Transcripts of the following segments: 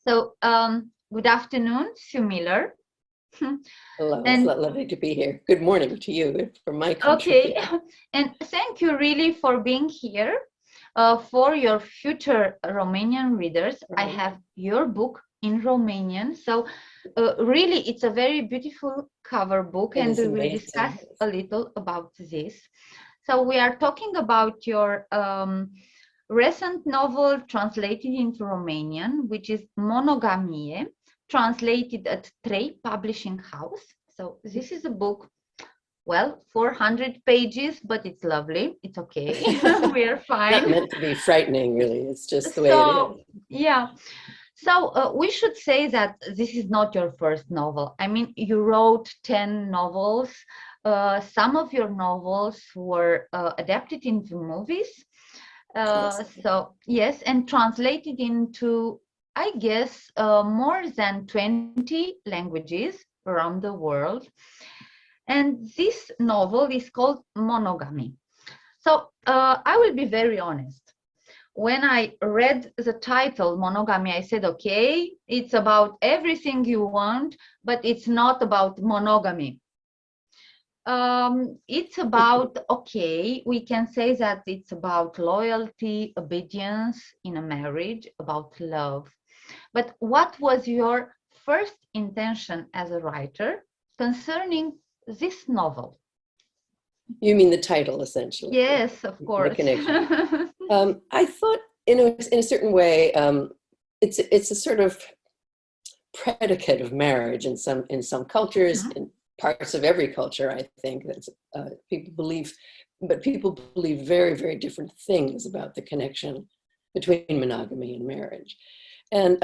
So, good afternoon, Sue Miller. Hello, And it's lovely to be here. Good morning to you from my country. okay, and thank you really for being here. For your future Romanian readers, I have your book in Romanian. So really, it's a very beautiful cover book, It and is we will amazing. discuss a little about this. So we are talking about your recent novel translated into Romanian, which is Monogamie, translated at Trei Publishing House. So this is a book, well, 400 pages, but it's lovely. It's okay. We're fine. Not meant to be frightening, really. It's just the way it is. Yeah. So we should say that this is not your first novel. I mean, you wrote 10 novels. Some of your novels were adapted into movies. Yes. So yes, and translated into, I guess, more than 20 languages around the world. And this novel is called Monogamy. So I will be very honest. When I read the title Monogamy, I said, okay, it's about everything you want, but it's not about monogamy. It's about, okay, we can say that it's about loyalty, obedience in a marriage, about love. But what was your first intention as a writer concerning this novel? You mean the title, essentially? Yes, of course. The connection. I thought, in a certain way, it's a sort of predicate of marriage in some cultures, in parts of every culture. I think that people believe very, very different things about the connection between monogamy and marriage. And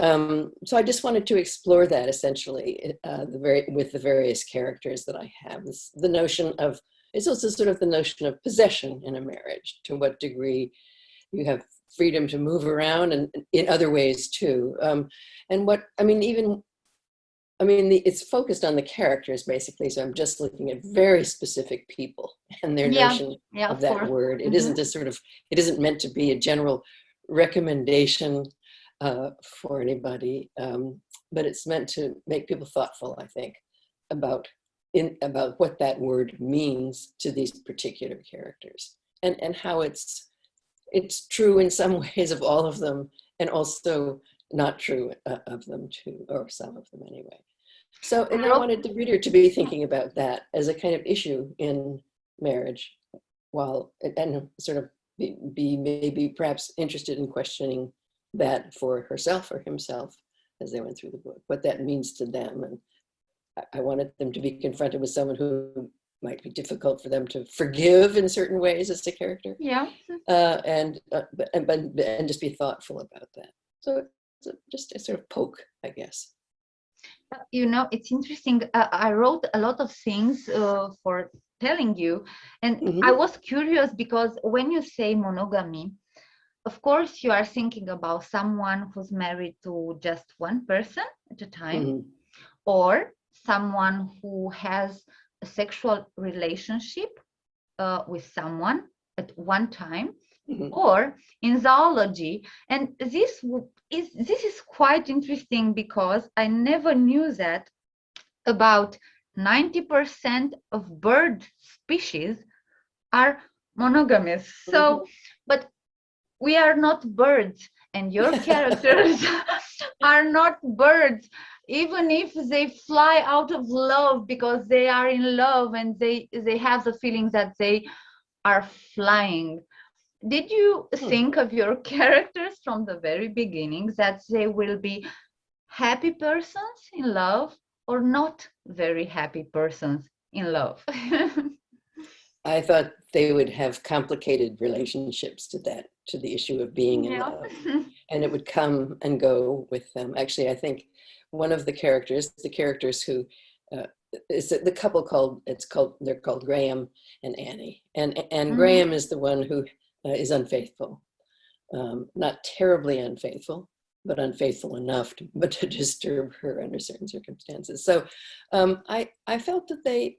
so I just wanted to explore that essentially with the various characters that I have. The notion of, it's also sort of the notion of possession in a marriage, to what degree you have freedom to move around and in other ways too. It's focused on the characters basically. So I'm just looking at very specific people and their notion of that course. word. It isn't it isn't meant to be a general recommendation for anybody, but it's meant to make people thoughtful, I think, about what that word means to these particular characters, and how it's true in some ways of all of them, and also not true of them too, or some of them anyway. So, and I wanted the reader to be thinking about that as a kind of issue in marriage, and sort of be maybe perhaps interested in questioning that for herself or himself as they went through the book, what that means to them. And I wanted them to be confronted with someone who might be difficult for them to forgive in certain ways as a character. Yeah. And just be thoughtful about that. So it's just a sort of poke, I guess. You know, it's interesting. I wrote a lot of things for telling you, and I was curious because when you say monogamy, of course, you are thinking about someone who's married to just one person at a time, or someone who has a sexual relationship with someone at one time, or in zoology. And this is quite interesting because I never knew that about 90% of bird species are monogamous. So, but we are not birds, and your characters are not birds, even if they fly out of love because they are in love and they have the feeling that they are flying. Did you think of your characters from the very beginning that they will be happy persons in love or not very happy persons in love? I thought they would have complicated relationships to the issue of being in love, and it would come and go with them. Actually, I think one of the characters who is the couple they're called Graham and Annie, and Graham is the one who is unfaithful, not terribly unfaithful, but unfaithful enough to disturb her under certain circumstances. So I felt that they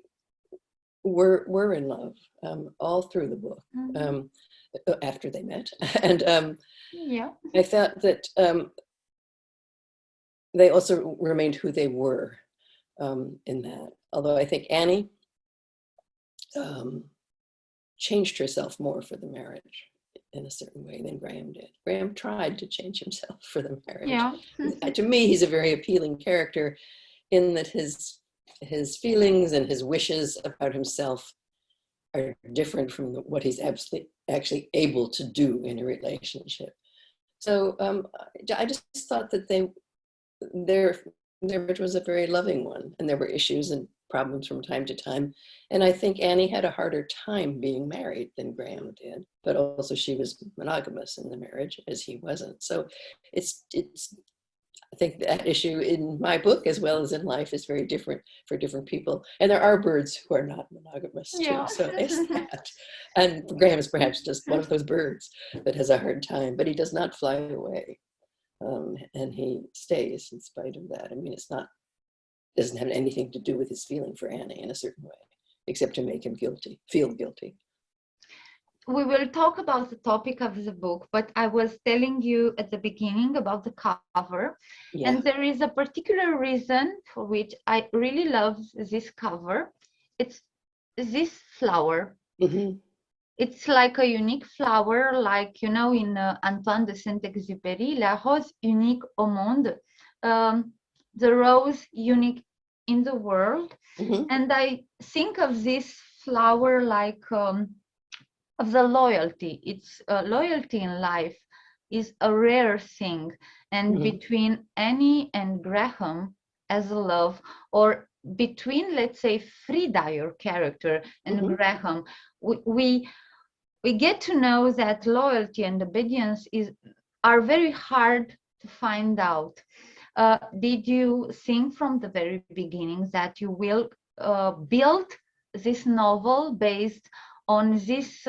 were in love all through the book after they met, and I thought that they also remained who they were in that. Although I think Annie changed herself more for the marriage in a certain way than Graham did. Graham tried to change himself for the marriage. Yeah. To me, he's a very appealing character in that his feelings and his wishes about himself are different from what he's actually able to do in a relationship. So I just thought that their marriage was a very loving one, and there were issues and problems from time to time. And I think Annie had a harder time being married than Graham did, but also she was monogamous in the marriage as he wasn't. So it's I think that issue in my book as well as in life is very different for different people. And there are birds who are not monogamous too. Yeah. So there's that. And Graham is perhaps just one of those birds that has a hard time, but he does not fly away. And he stays in spite of that. I mean, doesn't have anything to do with his feeling for Annie in a certain way, except to make him feel guilty. We will talk about the topic of the book, but I was telling you at the beginning about the cover. Yeah. And there is a particular reason for which I really love this cover. It's this flower. Mm-hmm. It's like a unique flower, like, you know, in Antoine de Saint-Exupéry, la rose unique au monde, the rose unique in the world. Mm-hmm. And I think of this flower like of the loyalty. It's loyalty in life is a rare thing. And mm-hmm. between Annie and Graham as a love, or between, let's say, Frida, your character, and mm-hmm. Graham, we get to know that loyalty and obedience are very hard to find out. Did you think from the very beginning that you will build this novel based on this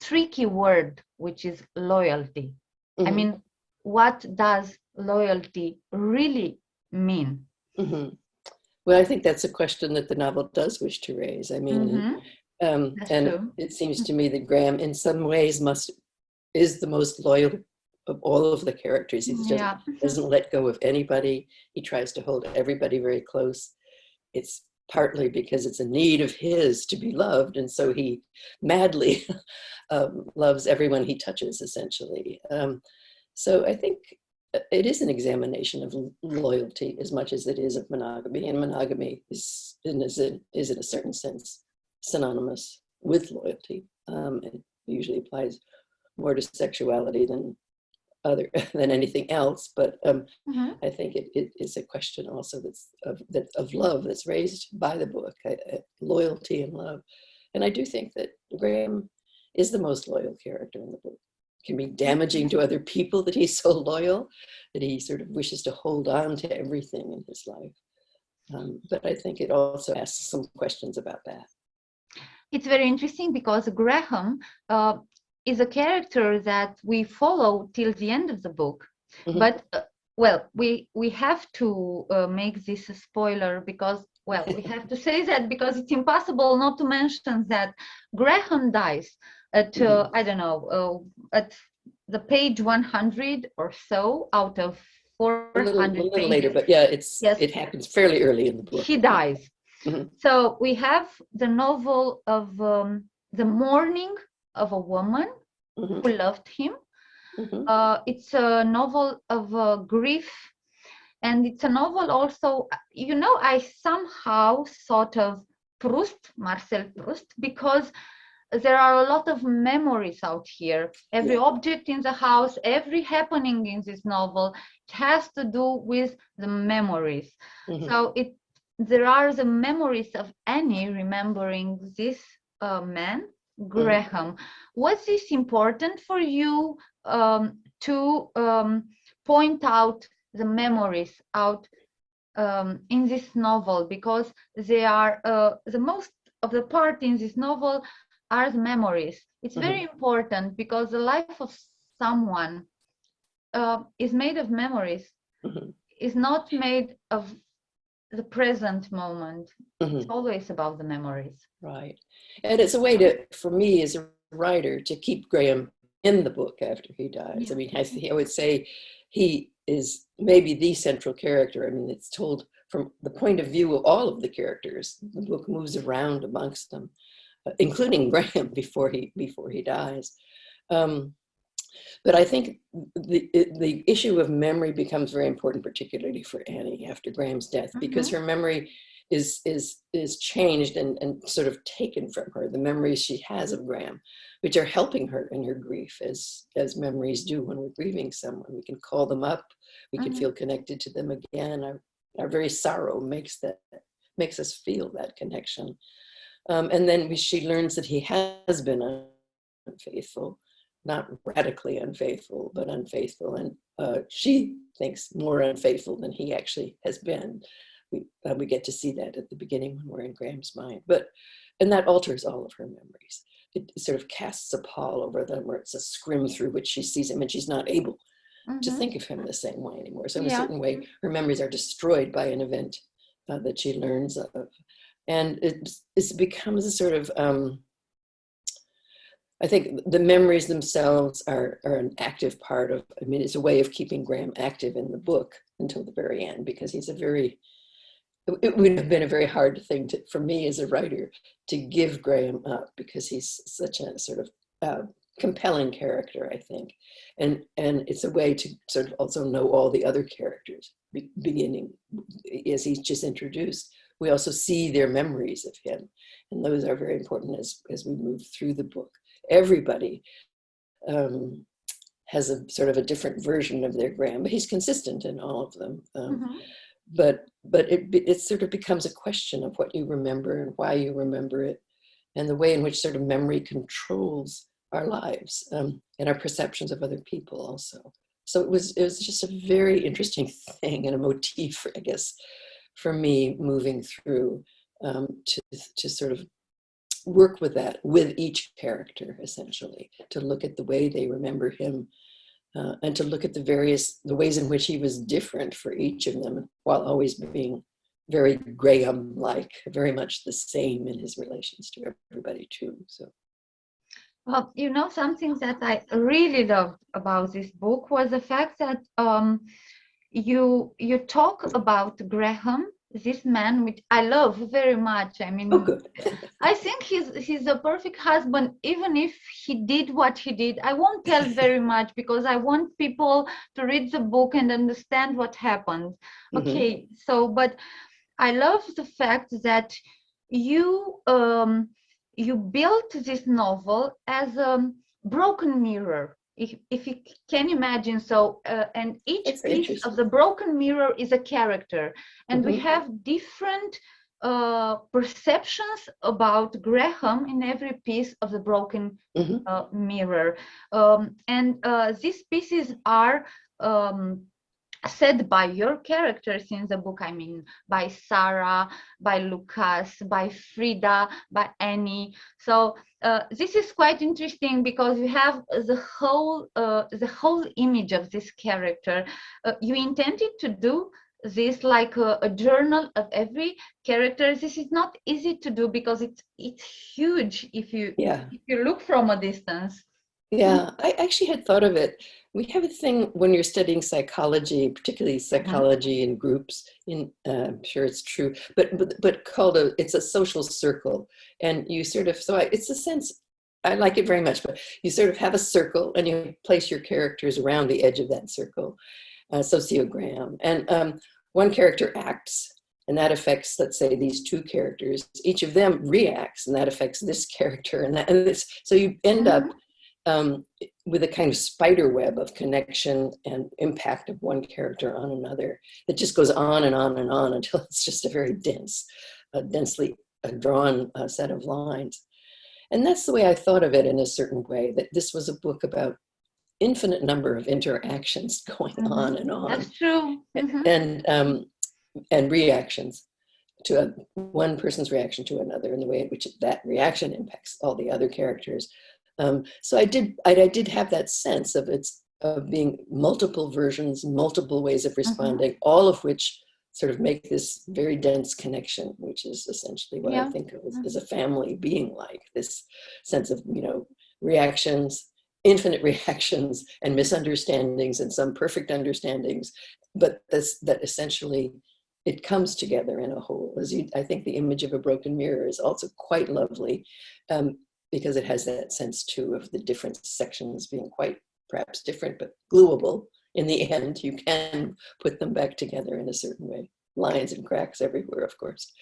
tricky word, which is loyalty? Mm-hmm. I mean, what does loyalty really mean? Mm-hmm. Well, I think that's a question that the novel does wish to raise. I mean, mm-hmm. And true. It seems to me that Graham, in some ways, is the most loyal of all of the characters. He doesn't let go of anybody. He tries to hold everybody very close. It's partly because it's a need of his to be loved, and so he madly loves everyone he touches, essentially. So I think it is an examination of loyalty as much as it is of monogamy, and monogamy is in a certain sense synonymous with loyalty. It usually applies more to sexuality than anything else, but mm-hmm. I think it is a question also of love that's raised by the book, loyalty and love. And I do think that Graham is the most loyal character in the book. It can be damaging to other people that he's so loyal, that he sort of wishes to hold on to everything in his life. But I think it also asks some questions about that. It's very interesting because Graham is a character that we follow till the end of the book. Mm-hmm. But, well, we have to make this a spoiler because, well, we have to say that because it's impossible not to mention that Graham dies at, mm-hmm. I don't know, at the page 100 or so out of 400 a little pages. Later, but yeah, it happens fairly early in the book. He dies. Mm-hmm. So we have the novel of the mourning of a woman mm-hmm. who loved him. Mm-hmm. It's a novel of grief, and it's a novel also, you know, I somehow thought of Proust, Marcel Proust, because there are a lot of memories out here. Every object in the house, every happening in this novel, it has to do with the memories. Mm-hmm. So there are the memories of Annie remembering this man, Graham. Mm-hmm. Was this important for you to point out the memories out in this novel? Because they are the most of the part in this novel are the memories. It's mm-hmm. very important because the life of someone is made of memories. Mm-hmm. It's not made of the present moment. Mm-hmm. It's always about the memories. Right. And it's a way for me as a writer to keep Graham in the book after he dies. Yeah. I mean, I would say he is maybe the central character. I mean, it's told from the point of view of all of the characters. The book moves around amongst them, including Graham before he dies. But I think the issue of memory becomes very important, particularly for Annie after Graham's death, because her memory is changed and sort of taken from her. The memories she has of Graham, which are helping her in her grief, as memories do when we're grieving someone. We can call them up, we can feel connected to them again. Our very sorrow makes us feel that connection. And then she learns that he has been unfaithful. Not radically unfaithful, but unfaithful. And she thinks more unfaithful than he actually has been. We get to see that at the beginning when we're in Graham's mind. And that alters all of her memories. It sort of casts a pall over them, where it's a scrim through which she sees him, and she's not able to think of him the same way anymore. So in a certain way, her memories are destroyed by an event that she learns of. And it becomes a sort of, I think the memories themselves are an active part of, I mean, it's a way of keeping Graham active in the book until the very end, because it would have been a very hard thing for me as a writer to give Graham up, because he's such a sort of compelling character, I think. And it's a way to sort of also know all the other characters, beginning as he's just introduced. We also see their memories of him, and those are very important as we move through the book. Everybody has a sort of a different version of their Graham, but he's consistent in all of them. But it sort of becomes a question of what you remember and why you remember it, and the way in which sort of memory controls our lives and our perceptions of other people also. So it was just a very interesting thing and a motif, I guess, for me moving through to sort of work with that, with each character, essentially, to look at the way they remember him, and to look at the ways in which he was different for each of them, while always being very Graham-like, very much the same in his relations to everybody too. So, well, something that I really loved about this book was the fact that you talk about Graham, this man, which I love very much. I mean, good. I think he's a perfect husband, even if he did what he did. I won't tell very much, because I want people to read the book and understand what happened. Okay, so, but I love the fact that you built this novel as a broken mirror, if you can imagine. So and each piece of the broken mirror is a character, and we have different perceptions about Graham in every piece of the broken mirror, and these pieces are said by your characters in the book. I mean, by Sarah, by Lucas, by Frida, by Annie. So this is quite interesting, because you have the whole image of this character. You intended to do this like a journal of every character. This is not easy to do, because it's huge if you look from a distance. Yeah, I actually had thought of it. We have a thing when you're studying psychology, particularly psychology in groups. I'm sure it's true, but called it's a social circle, and you sort of it's a sense. I like it very much, but you sort of have a circle, and you place your characters around the edge of that circle, sociogram, and one character acts, and that affects, let's say, these two characters. Each of them reacts, and that affects this character, and this. So you end up with a kind of spider web of connection and impact of one character on another that just goes on and on and on until it's just a very densely drawn set of lines. And that's the way I thought of it, in a certain way, that this was a book about infinite number of interactions going on and on. That's true. And reactions to one person's reaction to another, and the way in which that reaction impacts all the other characters. So I did have that sense of being multiple versions, multiple ways of responding, all of which sort of make this very dense connection, which is essentially what I think of as a family being like, this sense of, reactions infinite reactions and misunderstandings and some perfect understandings, but that essentially it comes together in a whole. I think the image of a broken mirror is also quite lovely, because it has that sense too of the different sections being quite perhaps different, but gluable. In the end, you can put them back together in a certain way. Lines and cracks everywhere, of course.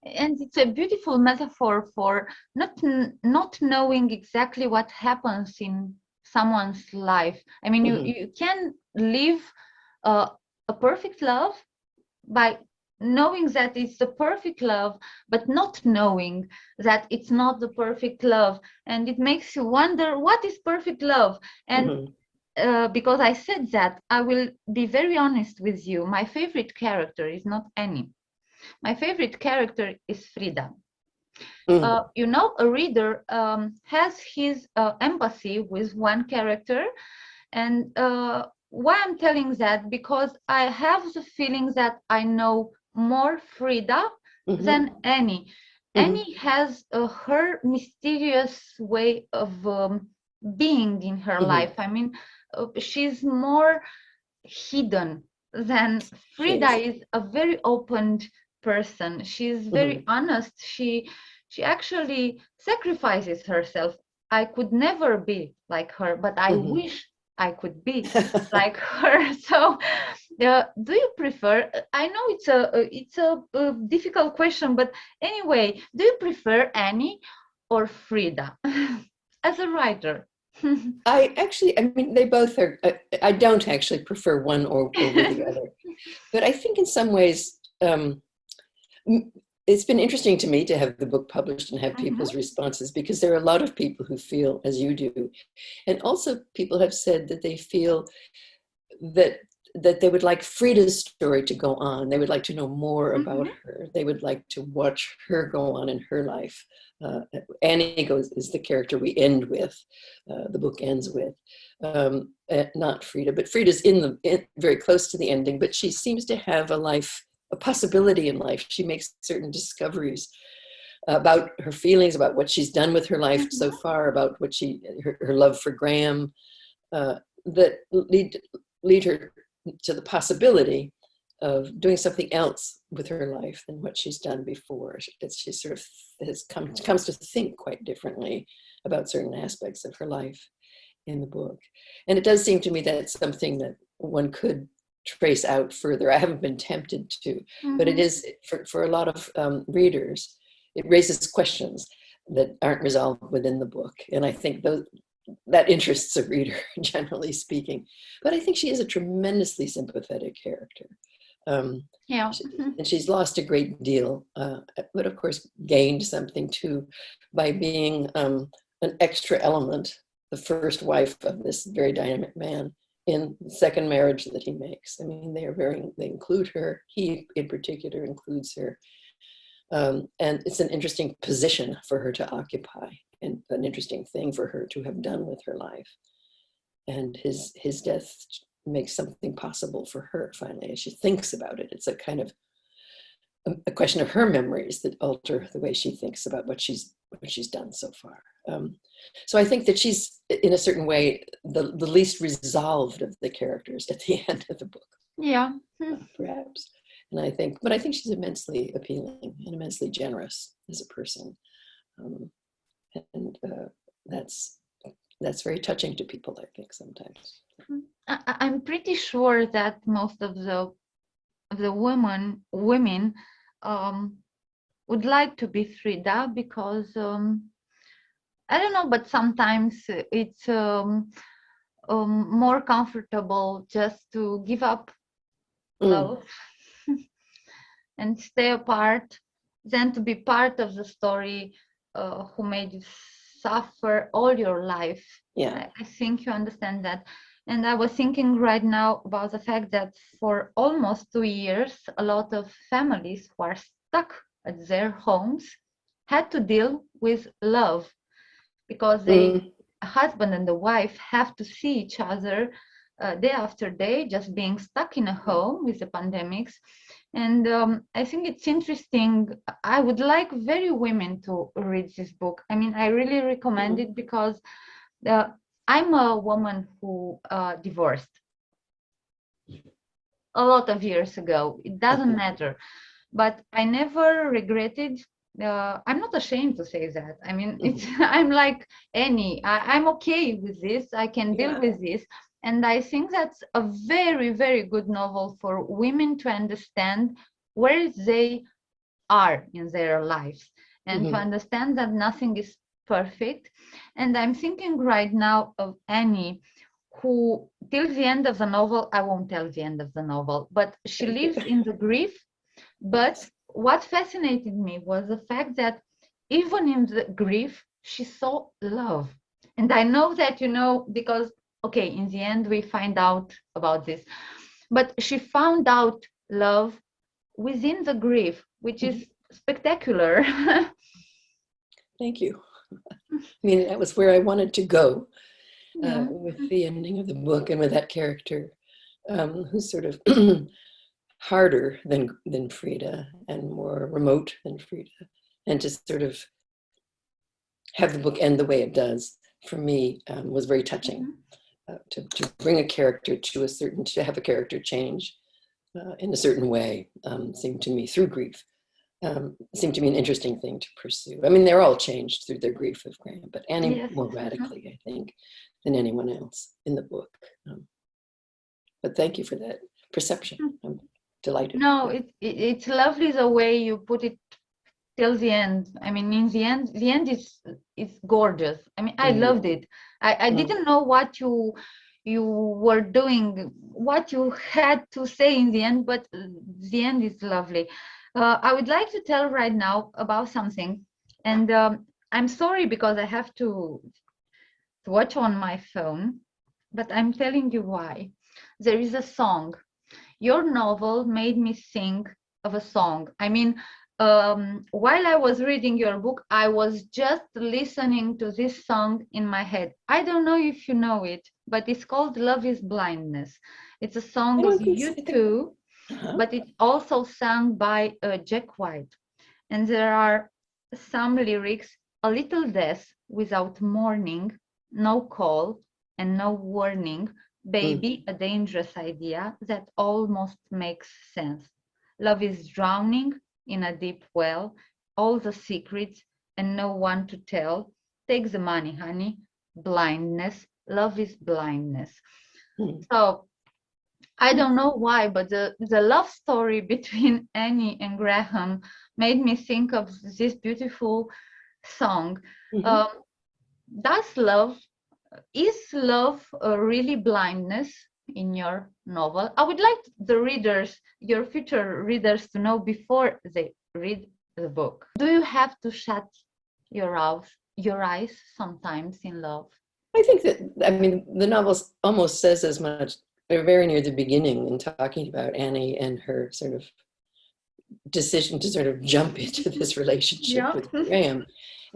And it's a beautiful metaphor for not knowing exactly what happens in someone's life. I mean, you can live a perfect love by knowing that it's the perfect love, but not knowing that it's not the perfect love. And it makes you wonder, what is perfect love? And because I said that, I will be very honest with you. My favorite character is not Annie. My favorite character is Frida. You know, a reader has his empathy with one character. And why I'm telling that? Because I have the feeling that I know more Frida than Annie. Annie has her mysterious way of being in her life. I mean, she's more hidden than Frida is a very open person. She's very honest. She actually sacrifices herself. I could never be like her, but I wish I could be like her. So do you prefer, I know it's a difficult question, but anyway, do you prefer Annie or Frida as a writer? I mean, they both are, I don't actually prefer one over the other, but I think in some ways, it's been interesting to me to have the book published and have people's responses, because there are a lot of people who feel as you do. And also people have said that they feel that they would like Frida's story to go on. They would like to know more about her. They would like to watch her go on in her life. Annie is the character we end with, the book ends with, not Frida, but Frida's very close to the ending, but she seems to have a possibility in life. She makes certain discoveries about her feelings, about what she's done with her life so far, about what her love for Graham, that lead her to the possibility of doing something else with her life than what she's done before. She sort of comes to think quite differently about certain aspects of her life in the book. And it does seem to me that it's something that one could trace out further. I haven't been tempted to, but it is, for a lot of readers, it raises questions that aren't resolved within the book. And I think that interests a reader, generally speaking. But I think she is a tremendously sympathetic character. And she's lost a great deal, but of course gained something too by being an extra element, the first wife of this very dynamic man in the second marriage that he makes. I mean, they include her. He in particular includes her. And it's an interesting position for her to occupy, and an interesting thing for her to have done with her life. And his death makes something possible for her finally, as she thinks about it. It's a kind of a question of her memories that alter the way she thinks about what she's done so far. So I think that she's, in a certain way, the least resolved of the characters at the end of the book. Yeah. Perhaps. And I think she's immensely appealing and immensely generous as a person. And that's very touching to people, I think, sometimes. I'm pretty sure that most of the women would like to be Frida, because I don't know, but sometimes it's more comfortable just to give up love and stay apart than to be part of the story who made you suffer all your life. Yeah, I think you understand that. And I was thinking right now about the fact that for almost 2 years, a lot of families who are stuck at their homes had to deal with love, because the husband and the wife have to see each other day after day, just being stuck in a home with the pandemics. And I think it's interesting. I would like very women to read this book. I mean, I really recommend it, because I'm a woman who divorced a lot of years ago. It doesn't matter, but I never regretted. I'm not ashamed to say that. I mean, it's I'm like I'm okay with this. I can deal with this. And I think that's a very, very good novel for women to understand where they are in their lives and to understand that nothing is perfect. And I'm thinking right now of Annie, who till the end of the novel, I won't tell the end of the novel, but she lives in the grief. But what fascinated me was the fact that even in the grief, she saw love. And I know that, because, okay, in the end, we find out about this, but she found out love within the grief, which is spectacular. Thank you. I mean, that was where I wanted to go with the ending of the book and with that character who's sort of harder than Frida and more remote than Frida. And to sort of have the book end the way it does, for me, was very touching. To bring a character to have a character change in a certain way seemed to me through grief. Seemed to be an interesting thing to pursue. I mean, they're all changed through their grief of Graham, but Annie more radically, I think, than anyone else in the book. But thank you for that perception. I'm delighted. No, it's lovely the way you put it till the end. I mean, in the end is gorgeous. I mean, I loved it. I didn't know what you were doing, what you had to say in the end, but the end is lovely. I would like to tell right now about something, and I'm sorry because I have to watch on my phone, but I'm telling you why. There is a song. Your novel made me think of a song. I mean, while I was reading your book, I was just listening to this song in my head. I don't know if you know it, but it's called Love Is Blindness. It's a song of U2, but it's also sung by Jack White. And there are some lyrics: a little death without mourning, no call and no warning, baby, a dangerous idea that almost makes sense. Love is drowning in a deep well, all the secrets and no one to tell. Take the money, honey. Blindness. Love is blindness. So I don't know why, but the love story between Annie and Graham made me think of this beautiful song. Is love really blindness in your novel? I would like the readers, your future readers, to know before they read the book. Do you have to shut your eyes sometimes in love? I think that, I mean, the novel almost says as much very near the beginning in talking about Annie and her sort of decision to sort of jump into this relationship with Graham,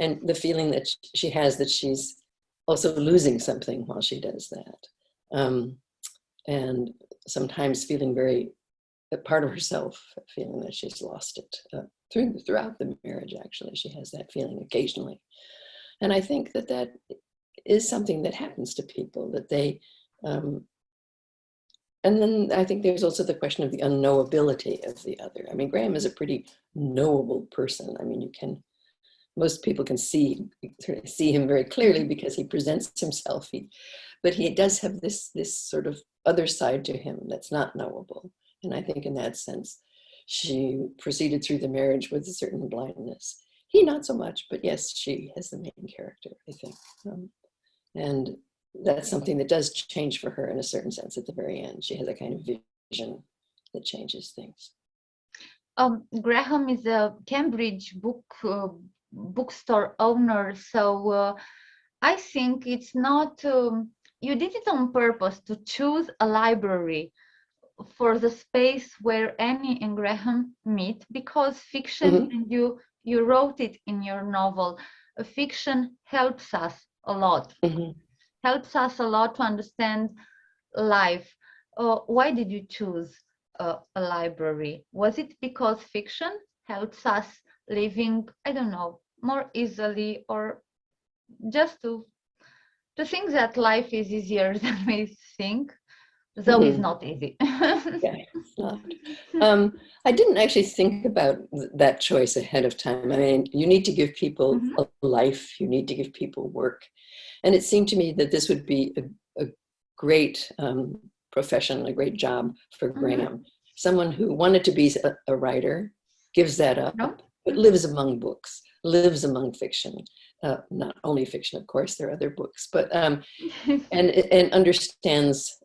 and the feeling that she has that she's also losing something while she does that. And sometimes feeling very a part of herself, feeling that she's lost it. Throughout the marriage, actually, she has that feeling occasionally. And I think that is something that happens to people, that they, and then I think there's also the question of the unknowability of the other. I mean, Graham is a pretty knowable person. I mean, most people can see him very clearly because he presents himself. But he does have this sort of other side to him that's not knowable. And I think in that sense, she proceeded through the marriage with a certain blindness. He not so much, but yes, she has the main character, I think. And that's something that does change for her in a certain sense at the very end. She has a kind of vision that changes things. Graham is a Cambridge bookstore owner, so I think it's not, you did it on purpose to choose a library for the space where Annie and Graham meet, because fiction, and you wrote it in your novel, fiction helps us a lot. Helps us a lot to understand life. Why did you choose a library? Was it because fiction helps us living, I don't know, more easily, or just to to think that life is easier than we think, though it's not easy. Yeah, it's not. I didn't actually think about that choice ahead of time. I mean, you need to give people a life, you need to give people work. And it seemed to me that this would be a great profession, a great job for Graham. Someone who wanted to be a writer, gives that up, but lives among books, lives among fiction. Not only fiction, of course, there are other books, but and understands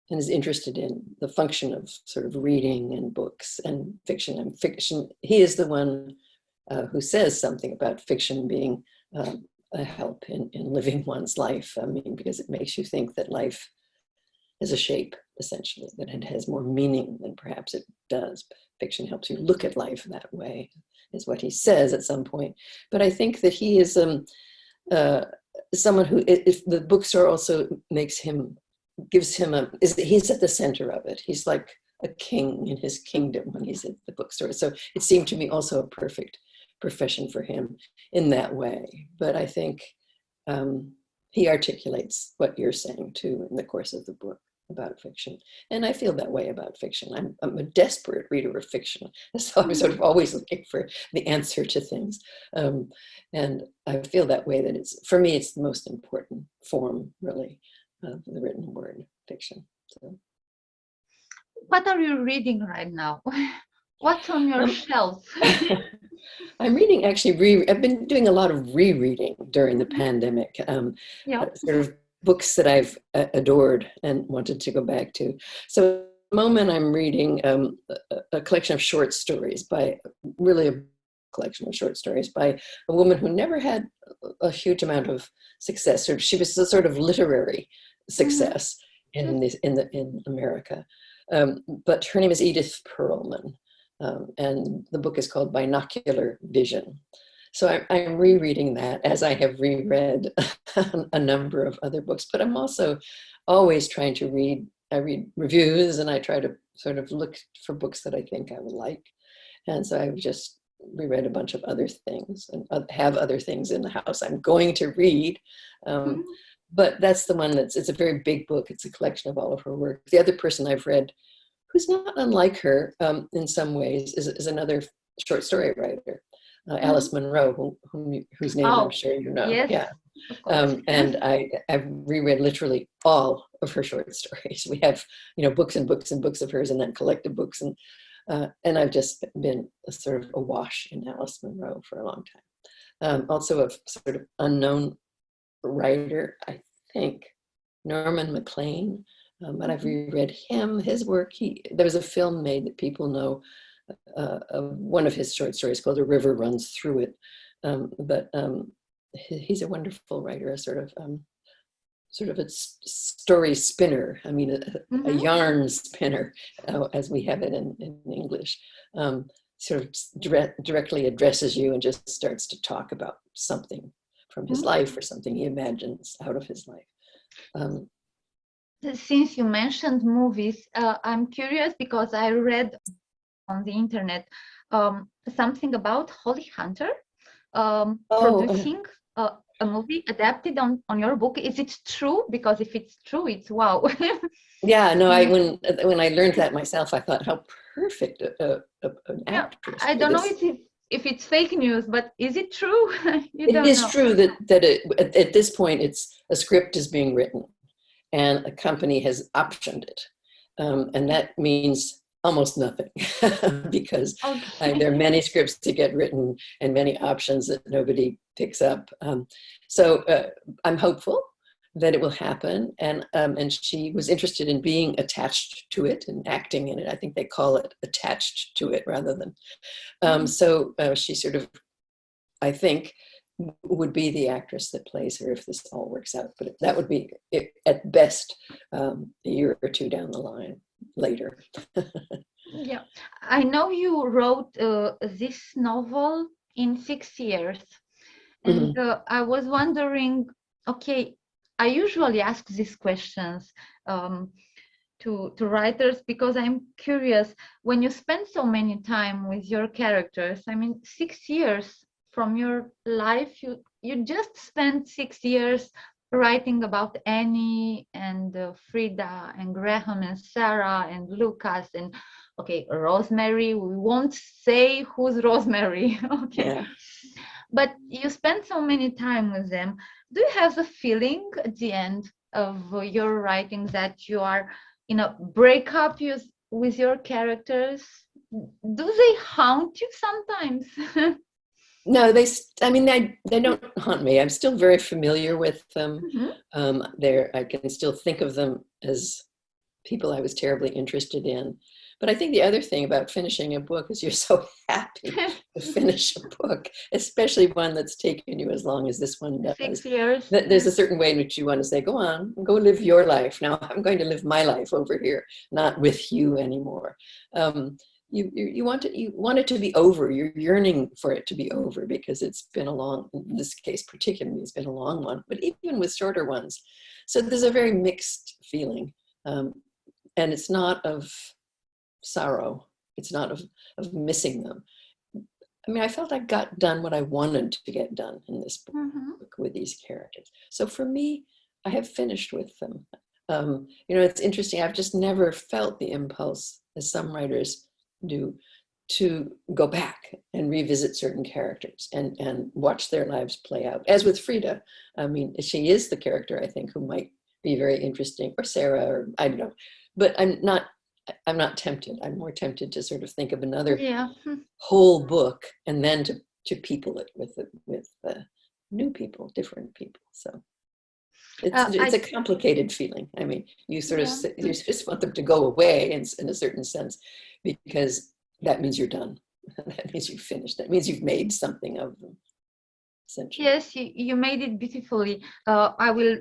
and is interested in the function of sort of reading and books and fiction. And fiction, he is the one who says something about fiction being a help in living one's life. I mean, because it makes you think that life is a shape, essentially, that it has more meaning than perhaps it does. Fiction helps you look at life that way, is what he says at some point. But I think that he is someone who, if the bookstore also makes him, gives him he's at the center of it. He's like a king in his kingdom when he's at the bookstore. So it seemed to me also a perfect profession for him in that way. But I think he articulates what you're saying too in the course of the book about fiction. And I feel that way about fiction. I'm a desperate reader of fiction. So I'm sort of always looking for the answer to things. And I feel that way, that for me, it's the most important form, really, of the written word, fiction. So. What are you reading right now? What's on your shelf? I'm reading, actually, I've been doing a lot of rereading during the pandemic. Sort of books that I've adored and wanted to go back to. So at the moment I'm reading a collection of short stories by a woman who never had a huge amount of success. Or she was a sort of literary success in America. But her name is Edith Perlman. And the book is called Binocular Vision. So I'm rereading that, as I have reread a number of other books, but I'm also always trying to I read reviews, and I try to sort of look for books that I think I would like. And so I've just reread a bunch of other things and have other things in the house I'm going to read. But that's the one it's a very big book. It's a collection of all of her work. The other person I've read, who's not unlike her in some ways, is another short story writer. Alice Munro, whose name I'm sure you know. Yes, yeah. And I've reread literally all of her short stories. We have, books and books and books of hers, and then collected books. And I've just been sort of awash in Alice Munro for a long time. Also a sort of unknown writer, I think, Norman MacLean. But I've reread his work. There was a film made that people know, one of his short stories called A River Runs Through It. But he's a wonderful writer, a sort of a story spinner. I mean, a yarn spinner, as we have it in English. Sort of directly addresses you and just starts to talk about something from his life or something he imagines out of his life. Since you mentioned movies, I'm curious because I read on the internet something about Holly Hunter producing a movie adapted on your book. Is it true? Because if it's true, it's wow. Yeah, no, when I learned that myself, I thought, how perfect an actress. I don't know if it's fake news, but is it true? It is true that at this point, a script is being written, and a company has optioned it. And that means almost nothing because there are many scripts to get written and many options that nobody picks up. So I'm hopeful that it will happen. And she was interested in being attached to it and acting in it. I think they call it attached to it rather than. So she sort of, I think, would be the actress that plays her if this all works out. But that would be, at best, a year or two down the line later. Yeah, I know you wrote this novel in 6 years. And I was wondering, okay, I usually ask these questions to writers because I'm curious, when you spend so many time with your characters, I mean, 6 years from your life, you just spent 6 years writing about Annie and Frida and Graham and Sarah and Lucas and Rosemary. We won't say who's Rosemary. Yeah. But you spent so many time with them. Do you have the feeling at the end of your writing that you are in a breakup with your characters? Do they haunt you sometimes? No, they don't haunt me. I'm still very familiar with them. I can still think of them as people I was terribly interested in. But I think the other thing about finishing a book is you're so happy to finish a book, especially one that's taken you as long as this one does. 6 years. There's a certain way in which you want to say, go on, go live your life. Now I'm going to live my life over here, not with you anymore. You want it to be over. You're yearning for it to be over because it's been a long, in this case particularly, it's been a long one, but even with shorter ones. So there's a very mixed feeling. And it's not of sorrow. It's not of missing them. I mean, I felt I got done what I wanted to get done in this book with these characters. So for me, I have finished with them. It's interesting. I've just never felt the impulse, as some writers do, to go back and revisit certain characters and watch their lives play out. As with Frida, I mean, she is the character, I think, who might be very interesting, or Sarah, or I don't know. But I'm not tempted. I'm more tempted to sort of think of another whole book and then to people it with new people, different people. So it's a complicated feeling. I mean, you sort of you just want them to go away in a certain sense, because that means you're done. That means you've finished. That means you've made something of them. Yes, you made it beautifully. I will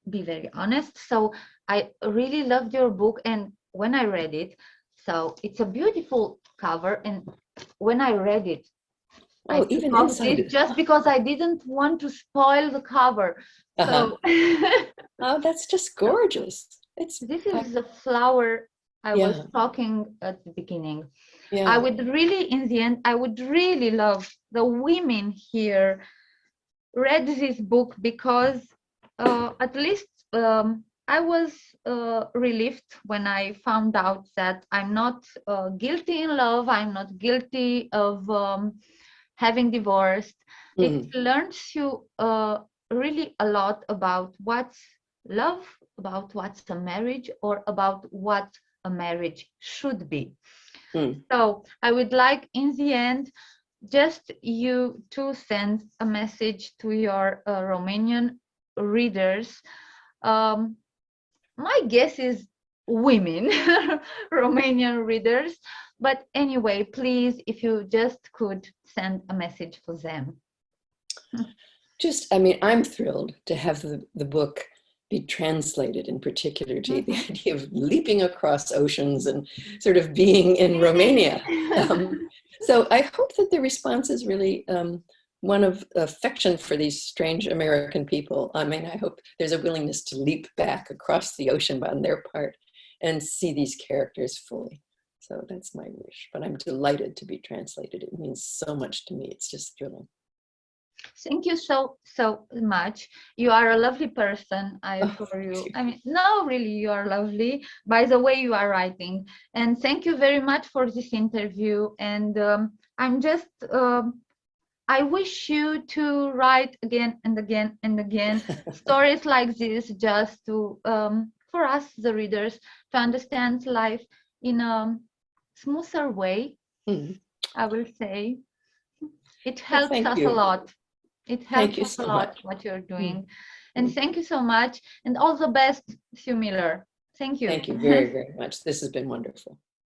be very honest. So I really loved your book, and when I read it, so it's a beautiful cover, and when I read it, even inside it, just because I didn't want to spoil the cover. So oh, that's just gorgeous. This is the flower I was talking at the beginning. I would really, in the end, I would really love the women here read this book, because at least I was relieved when I found out that I'm not guilty in love. I'm not guilty of having divorced. It learns you really a lot about what's love, about what's a marriage, or about what a marriage should be. So I would like, in the end, just you to send a message to your Romanian readers. My guess is women, Romanian readers. But anyway, please, if you just could send a message for them. I'm thrilled to have the book be translated, in particular, to the idea of leaping across oceans and sort of being in Romania. So I hope that the response is really one of affection for these strange American people. I mean, I hope there's a willingness to leap back across the ocean on their part and see these characters fully. So that's my wish. But I'm delighted to be translated. It means so much to me. It's just thrilling. Thank you so much. You are a lovely person. I adore you. I mean, no, really, you are lovely by the way you are writing. And thank you very much for this interview. And I'm just, I wish you to write again and again and again stories like this, just to, for us, the readers, to understand life in a smoother way, I will say. It helps us a lot. It helps us a lot what you're doing. And thank you so much. And all the best, Sue Miller. Thank you. Thank you very, very much. This has been wonderful.